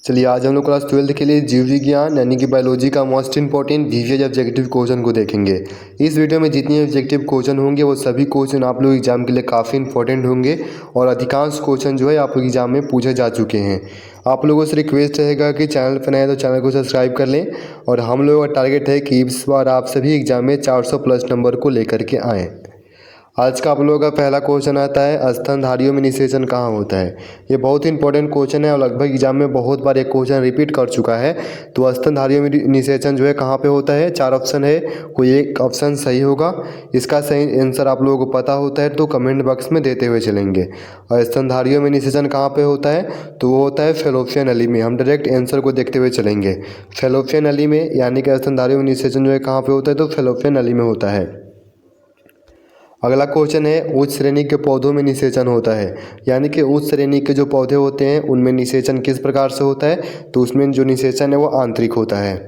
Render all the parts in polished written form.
चलिए आज हम लोग क्लास 12 के लिए जीव विज्ञान यानी कि बायोलॉजी का most important VVS objective question को देखेंगे। इस वीडियो में जितने ऑब्जेक्टिव क्वेश्चन होंगे वो सभी क्वेश्चन आप लोग एग्जाम के लिए काफ़ी इंपॉर्टेंट होंगे और अधिकांश क्वेश्चन जो है आप लोग एग्जाम में पूछे जा चुके हैं। आप लोगों से रिक्वेस्ट रहेगा कि चैनल पर नए तो चैनल को सब्सक्राइब कर लें और हम लोगों का टारगेट है कि इस बार आप सभी एग्जाम में 400 प्लस नंबर को लेकर के आएँ। आज का आप लोगों का पहला क्वेश्चन आता है, स्तनधारियों में निषेचन कहाँ होता है। ये बहुत ही इंपॉर्टेंट क्वेश्चन है और लगभग एग्जाम में बहुत बार ये क्वेश्चन रिपीट कर चुका है। तो स्तनधारियों में निषेचन जो है कहाँ पे होता है, 4 ऑप्शन है, कोई एक ऑप्शन सही होगा। इसका सही आंसर आप लोगों को पता होता है तो कमेंट बॉक्स में देते हुए चलेंगे। और स्तनधारियों में निषेचन कहाँ पे होता है तो वो होता है फैलोपियन नली में। हम डायरेक्ट आंसर को देखते हुए चलेंगे। फैलोपियन नली में यानी कि स्तनधारियों में निषेचन जो है कहाँ पे होता है तो फैलोपियन नली में होता है। अगला क्वेश्चन है, उच्च श्रेणी के पौधों में निषेचन होता है, यानी कि उच्च श्रेणी के जो पौधे होते हैं उनमें निषेचन किस प्रकार से होता है तो उसमें जो निषेचन है वो आंतरिक होता है।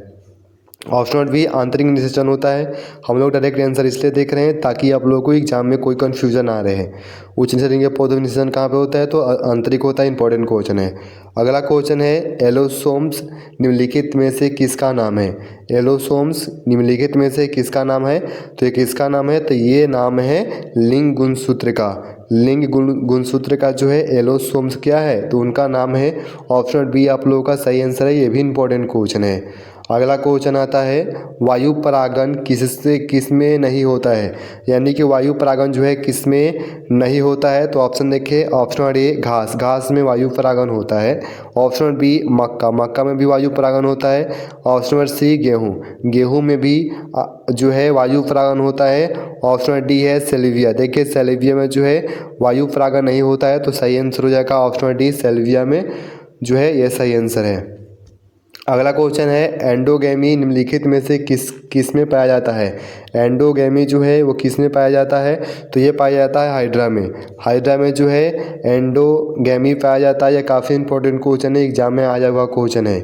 ऑप्शन नंबर बी, आंतरिक निषेचन होता है। हम लोग डायरेक्ट आंसर इसलिए देख रहे हैं ताकि आप लोगों को एग्जाम में कोई कन्फ्यूजन ना रहे। उच्च श्रेणी के पौधों में निषेचन कहाँ पे होता है तो आंतरिक होता है। इंपॉर्टेंट क्वेश्चन है। अगला क्वेश्चन है, एलोसोम्स निम्नलिखित में से किसका नाम है। एलोसोम्स निम्नलिखित में से किसका नाम है तो ये किसका नाम है तो ये नाम है लिंग गुणसूत्र का। लिंग गुणसूत्र का जो है एलोसोम्स क्या है तो उनका नाम है। ऑप्शन बी आप लोगों का सही आंसर है। ये भी इंपॉर्टेंट क्वेश्चन है। अगला क्वेश्चन आता है, वायु परागण किसमें नहीं होता है, यानी कि वायु परागण जो है किसमें नहीं होता है तो ऑप्शन देखिए। ऑप्शन नंबर ए घास, घास में वायु परागण होता है। ऑप्शन नंबर बी मक्का, मक्का में भी वायु परागण होता है। ऑप्शन नंबर सी गेहूँ, गेहूँ में भी जो है वायु परागण होता है। ऑप्शन नंबर डी है सेल्विया, देखिए सेल्विया में जो है वायु परागण नहीं होता है तो सही आंसर हो जाएगा ऑप्शन नंबर डी, सेल्विया में जो है यह सही आंसर है। अगला क्वेश्चन है, एंडोगेमी निम्नलिखित में से किस में पाया जाता है। एंडोगेमी जो है वो किस में पाया जाता है तो ये पाया जाता है हाइड्रा में। हाइड्रा में जो है एंडोगेमी पाया जाता है। यह काफ़ी इंपॉर्टेंट क्वेश्चन है, एग्जाम में आया हुआ क्वेश्चन है।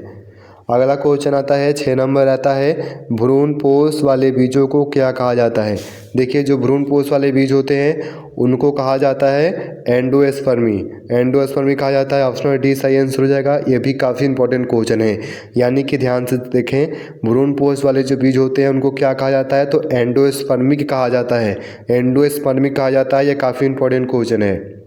अगला क्वेश्चन आता है 6 नंबर आता है, भ्रूणपोष वाले बीजों को क्या कहा जाता है। देखिए जो भ्रूणपोष वाले बीज होते हैं उनको कहा जाता है एंडोस्पर्मी, एंडोस्पर्मी कहा जाता है। ऑप्शन डी सही आंसर हो जाएगा। ये भी काफ़ी इंपॉर्टेंट क्वेश्चन है, यानी कि ध्यान से देखें, भ्रूणपोष वाले जो बीज होते हैं उनको क्या कहा जाता है तो एंडोस्पर्मिक कहा जाता है। एंडोस्पर्मिक कहा जाता है। ये काफ़ी इंपॉर्टेंट क्वेश्चन है।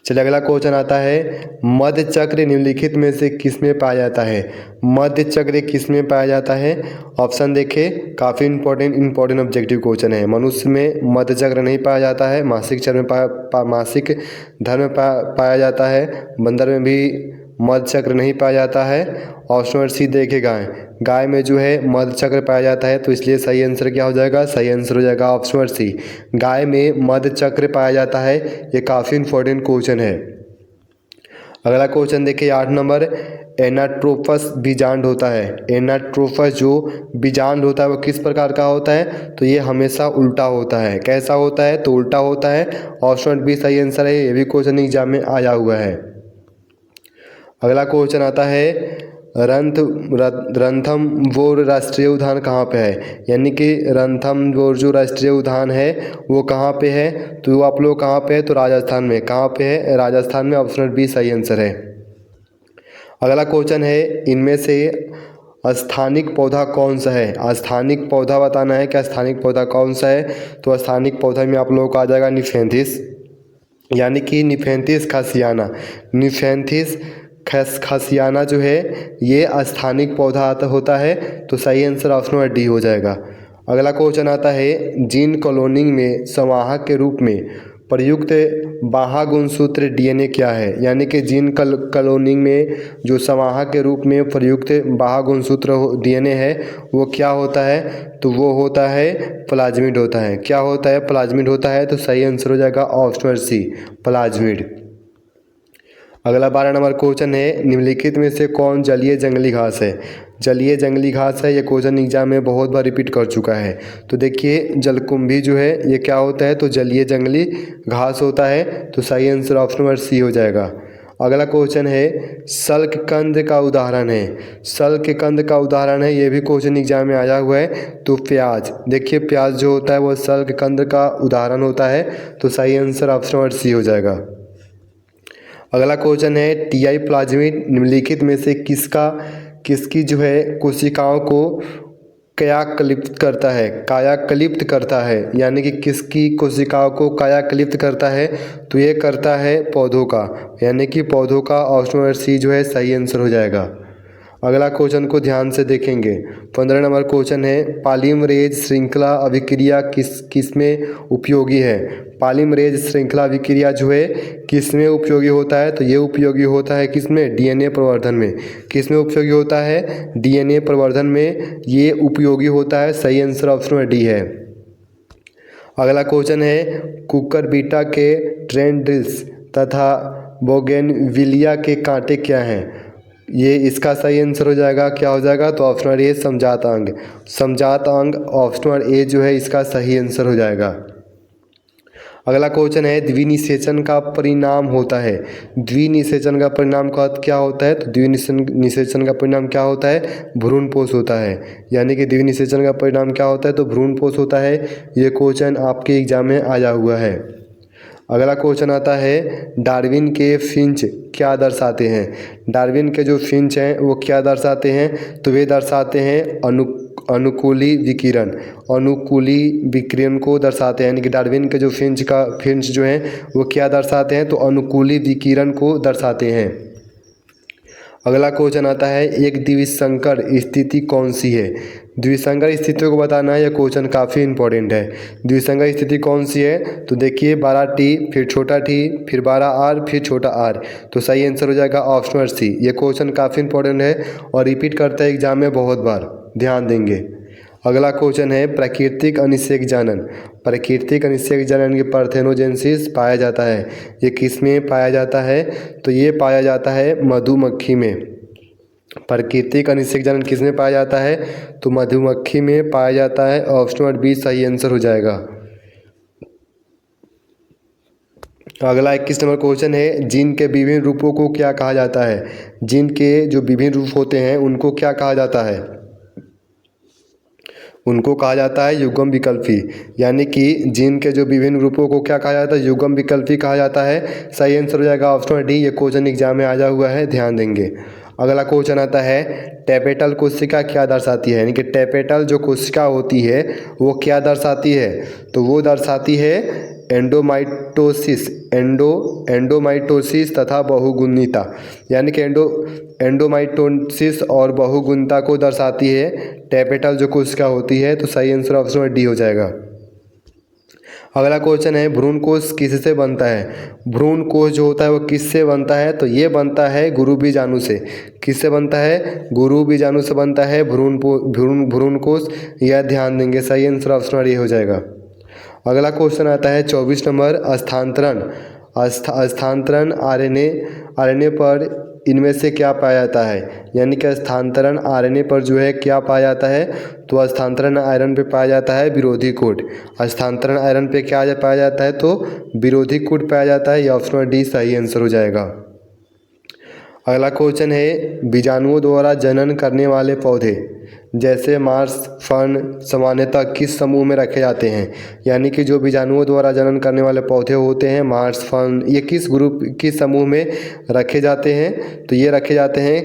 चलिए अगला क्वेश्चन आता है, मध्य चक्र निम्नलिखित में से किस में पाया जाता है। मध्य चक्र किस में पाया जाता है। ऑप्शन देखें, काफ़ी इंपॉर्टेंट ऑब्जेक्टिव क्वेश्चन है। मनुष्य में मध्य चक्र नहीं पाया जाता है, मासिक चक्र में मासिक धर्म में पाया जाता है। बंदर में भी मध्य चक्र नहीं पाया जाता है। ऑप्शन नंबर सी देखे गाय, गाय में जो है मध्य चक्र पाया जाता है तो इसलिए सही आंसर क्या हो जाएगा, सही आंसर हो जाएगा ऑप्शन नंबर सी, गाय में मध्य चक्र पाया जाता है। ये काफ़ी इंपॉर्टेंट क्वेश्चन है। अगला क्वेश्चन देखिए 8 नंबर, एनाट्रोपस बीजांड होता है। एनाट्रोपस जो बीजांड होता है वो किस प्रकार का होता है तो ये हमेशा उल्टा होता है। कैसा होता है तो उल्टा होता है। ऑप्शन बी सही आंसर है। ये भी क्वेश्चन एग्जाम में आया हुआ है। अगला क्वेश्चन आता है, रणथंभौर राष्ट्रीय उद्यान कहाँ पे है, यानी कि रणथंभौर जो राष्ट्रीय उद्यान है वो कहाँ पे है तो वो आप लोग कहाँ पे है तो राजस्थान में। कहाँ पे है, राजस्थान में। ऑप्शन बी सही आंसर है। अगला क्वेश्चन है, इनमें से स्थानिक पौधा कौन सा है। स्थानिक पौधा बताना है कि स्थानिक पौधा कौन सा है तो स्थानिक पौधा में आप लोगों को आ जाएगा निफेंथिस, यानी कि निफेंथिस खासियाना। निफेंथिस खासियाना जो है ये स्थानिक पौधा होता है तो सही आंसर ऑप्शन नंबर डी हो जाएगा। अगला क्वेश्चन आता है, जीन क्लोनिंग में संवाहक के रूप में प्रयुक्त बाह्य गुणसूत्र डीएनए क्या है, यानी कि जीन क्लोनिंग में जो संवाहक के रूप में प्रयुक्त बाह्य गुणसूत्र डीएनए है वो क्या होता है तो वो होता है प्लाज्मिड होता है। क्या होता है, प्लाज्मिड होता है तो सही आंसर हो जाएगा ऑप्शन सी, प्लाज्मिड। अगला 12 नंबर क्वेश्चन है, निम्नलिखित में से कौन जलीय जंगली घास है। जलीय जंगली घास है, ये क्वेश्चन एग्जाम में बहुत बार रिपीट कर चुका है। तो देखिए जलकुंभी जो है ये क्या होता है तो जलीय जंगली घास होता है तो सही आंसर ऑप्शन नंबर सी हो जाएगा। अगला क्वेश्चन है, शल्ककंद का उदाहरण है। शल्ककंद का उदाहरण है, ये भी क्वेश्चन एग्जाम में आया हुआ है तो प्याज। देखिए प्याज जो होता है वो शल्ककंद का उदाहरण होता है तो सही आंसर ऑप्शन नंबर सी हो जाएगा। अगला क्वेश्चन है टीआई प्लाज्मिड निम्नलिखित में से किसकी जो है कोशिकाओं को कायाकलिप्त करता है, कायाकलिप्त करता है, यानी कि किसकी कोशिकाओं को कायाकलिप्त करता है, तो ये करता है पौधों का, यानी कि पौधों का। ऑप्शन नंबर सी जो है सही आंसर हो जाएगा। अगला क्वेश्चन को ध्यान से देखेंगे। 15 नंबर क्वेश्चन है पॉलीमरेज श्रृंखला अभिक्रिया किस में उपयोगी है। पॉलीमरेज श्रृंखला अभिक्रिया जो है किस में उपयोगी होता है, तो ये उपयोगी होता है किस में, डीएनए प्रवर्धन में। किस में उपयोगी होता है, डीएनए प्रवर्धन में ये उपयोगी होता है। सही आंसर ऑप्शन नंबर डी है। अगला क्वेश्चन है कुकुरबिटा के ट्रेंड्रिल्स तथा बोगेनविलिया के कांटे क्या हैं। ये इसका सही आंसर हो जाएगा, क्या हो जाएगा, तो ऑप्शन नंबर ए समजात अंग। समजात अंग ऑप्शन नंबर ए जो है इसका सही आंसर हो जाएगा। अगला क्वेश्चन है द्विनिषेचन का परिणाम होता है। द्विनिषेचन का परिणाम क्या होता है, तो द्विनिषेचन का परिणाम क्या होता है, भ्रूणपोष होता है। यानी कि द्विनिषेचन का परिणाम क्या होता है, तो भ्रूणपोष होता है। ये क्वेश्चन आपके एग्जाम में आया हुआ है। अगला क्वेश्चन आता है डार्विन के फिंच क्या दर्शाते हैं। डार्विन के जो फिंच हैं वो क्या दर्शाते हैं, तो वे दर्शाते हैं अनुकूली विकिरण। अनुकूली विकिरण को दर्शाते हैं, यानी कि डार्विन के जो फिंच जो हैं वो क्या दर्शाते हैं, तो अनुकूली विकिरण को दर्शाते हैं। अगला क्वेश्चन आता है एक द्विसंकर स्थिति कौन सी है। द्विसंकर स्थितियों को बताना है, यह क्वेश्चन काफ़ी इंपॉर्टेंट है। द्विसंकर स्थिति कौन सी है, तो देखिए 12T फिर छोटा t फिर 12R फिर छोटा r, तो सही आंसर हो जाएगा ऑप्शन नंबर सी। ये क्वेश्चन काफ़ी इंपॉर्टेंट है और रिपीट करता है एग्जाम में बहुत बार, ध्यान देंगे। अगला क्वेश्चन है प्राकृतिक अनिषेक जनन। प्राकृतिक अनिषेक जनन के पार्थेनोजेनेसिस पाया जाता है, ये किस में पाया जाता है, तो ये पाया जाता है मधुमक्खी में। प्राकृतिक अनिषेक जनन किस में पाया जाता है, तो मधुमक्खी में पाया जाता है। ऑप्शन नंबर बी सही आंसर हो जाएगा। अगला 21 नंबर क्वेश्चन है जीन के विभिन्न रूपों को क्या कहा जाता है। जीन के जो विभिन्न रूप होते हैं उनको क्या कहा जाता है, उनको कहा जाता है युग्म विकल्पी। यानी कि जीन के जो विभिन्न रूपों को क्या कहा जाता है, युग्म विकल्पी कहा जाता है। सही आंसर हो जाएगा ऑप्शन नंबर डी। ये क्वेश्चन एग्जाम में आया हुआ है, ध्यान देंगे। अगला क्वेश्चन आता है टेपेटल कोशिका क्या दर्शाती है, यानी कि टेपेटल जो कोशिका होती है वो क्या दर्शाती है, तो वो दर्शाती है एंडोमाइटोसिस तथा बहुगुणिता। यानी कि एंडोमाइटोसिस और बहुगुणिता को दर्शाती है टेपेटल जो कोशिका होती है, तो सही आंसर ऑप्शन नंबर डी हो जाएगा। अगला क्वेश्चन है भ्रूणकोष किससे बनता है। भ्रूणकोष जो होता है वो किससे बनता है, तो ये बनता है गुरु बीजाणु से। किससे बनता है, गुरु बीजाणु से बनता है भ्रूणकोष, यह ध्यान देंगे। सही आंसर ऑप्शन नंबर ए हो जाएगा। अगला क्वेश्चन आता है 24 नंबर स्थानांतरण आरएनए पर इनमें से क्या पाया जाता है। यानी कि स्थानांतरण आरएनए पर जो है क्या पाया जाता है, तो स्थानांतरण आयरन पे पाया जाता है विरोधी कोट। स्थानांतरण आयरन पे क्या पाया जाता है, तो विरोधी कोट पाया जाता है। ये ऑप्शन नंबर डी सही आंसर हो जाएगा। अगला क्वेश्चन है बीजाणुओं द्वारा जनन करने वाले पौधे जैसे मार्स फर्न सामान्यतः किस समूह में रखे जाते हैं। यानी कि जो बीजाणुओं द्वारा जनन करने वाले पौधे होते हैं मार्स फर्न, ये किस समूह में रखे जाते हैं, तो ये रखे जाते हैं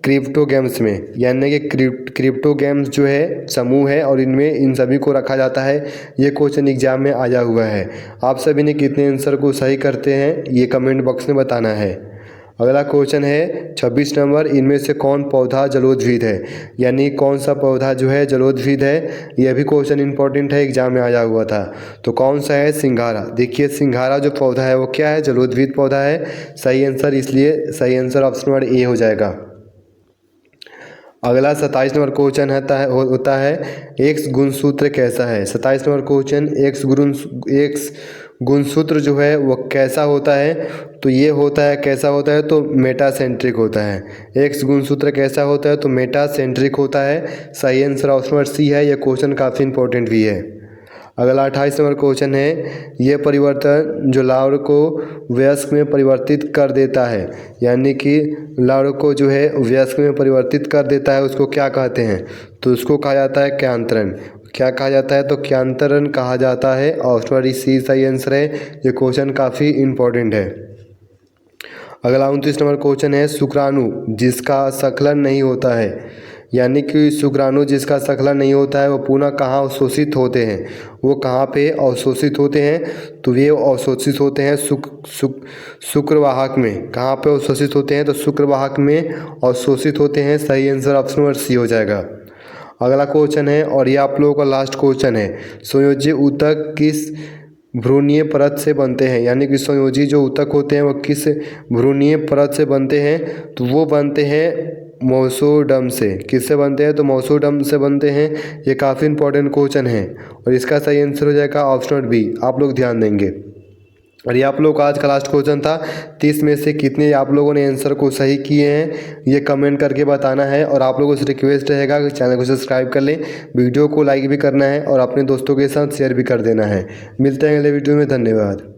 क्रिप्टोगेम्स में। यानी कि क्रिप्टोगेम्स जो है समूह है और इनमें इन सभी को रखा जाता है। ये क्वेश्चन एग्जाम में आया हुआ है। आप सभी ने कितने आंसर को सही करते हैं ये कमेंट बॉक्स में बताना है। अगला क्वेश्चन है 26 नंबर इनमें से कौन पौधा जलोद्भिद है। यानी कौन सा पौधा जो है जलोद्भिद है, यह भी क्वेश्चन इंपॉर्टेंट है, एग्जाम में आया हुआ था। तो कौन सा है, सिंघारा। देखिए सिंघारा जो पौधा है वो क्या है, जलोद्भिद पौधा है। सही आंसर, इसलिए सही आंसर ऑप्शन नंबर ए हो जाएगा। अगला 27 नंबर क्वेश्चन होता है एक्स गुणसूत्र कैसा है। 27 नंबर क्वेश्चन एक्स गुणसूत्र जो है वो कैसा होता है, तो ये होता है कैसा होता है, तो मेटासेंट्रिक होता है। एक्स गुणसूत्र कैसा होता है, तो मेटासेंट्रिक होता है। सही आंसर ऑप्शन नंबर सी है। यह क्वेश्चन काफ़ी इंपॉर्टेंट भी है। अगला 28 नंबर क्वेश्चन है ये परिवर्तन जो लार्वा को वयस्क में परिवर्तित कर देता है। यानी कि लार्वा को जो है वयस्क में परिवर्तित कर देता है, उसको क्या कहते हैं, तो उसको कहा जाता है क्यांतरण। क्या कहा जाता है, तो क्यांतरण कहा जाता है। ऑप्शन नंबर सी सही आंसर है। ये क्वेश्चन काफ़ी इंपॉर्टेंट है। अगला 29 नंबर क्वेश्चन है, शुक्राणु जिसका संकलन नहीं होता है, यानी कि शुक्राणु जिसका संकलन नहीं होता है वो पुनः कहाँ अवशोषित होते हैं, वो कहाँ पे अवशोषित होते हैं, तो ये अवशोषित होते हैं शुक्रवाहक में। कहाँ पे अवशोषित होते हैं, तो शुक्रवाहक में अवशोषित होते हैं। सही आंसर ऑप्शन नंबर सी हो जाएगा। अगला क्वेश्चन है, और ये आप लोगों का लास्ट क्वेश्चन है, संयोजी ऊतक किस भ्रूणीय परत से बनते हैं, यानी कि संयोजी जो ऊतक होते हैं वो किस भ्रूणीय परत से बनते हैं, तो वो बनते हैं मौसोडर्म से। किससे बनते हैं, तो मौसोडर्म से बनते हैं। ये काफ़ी इंपॉर्टेंट क्वेश्चन है और इसका सही आंसर हो जाएगा ऑप्शन नंबर बी। आप लोग ध्यान देंगे। और ये आप लोग का आज का लास्ट क्वेश्चन था। 30 में से कितने आप लोगों ने आंसर को सही किए हैं ये कमेंट करके बताना है। और आप लोगों से रिक्वेस्ट रहेगा कि चैनल को सब्सक्राइब कर लें, वीडियो को लाइक भी करना है और अपने दोस्तों के साथ शेयर भी कर देना है। मिलते हैं अगले वीडियो में। धन्यवाद।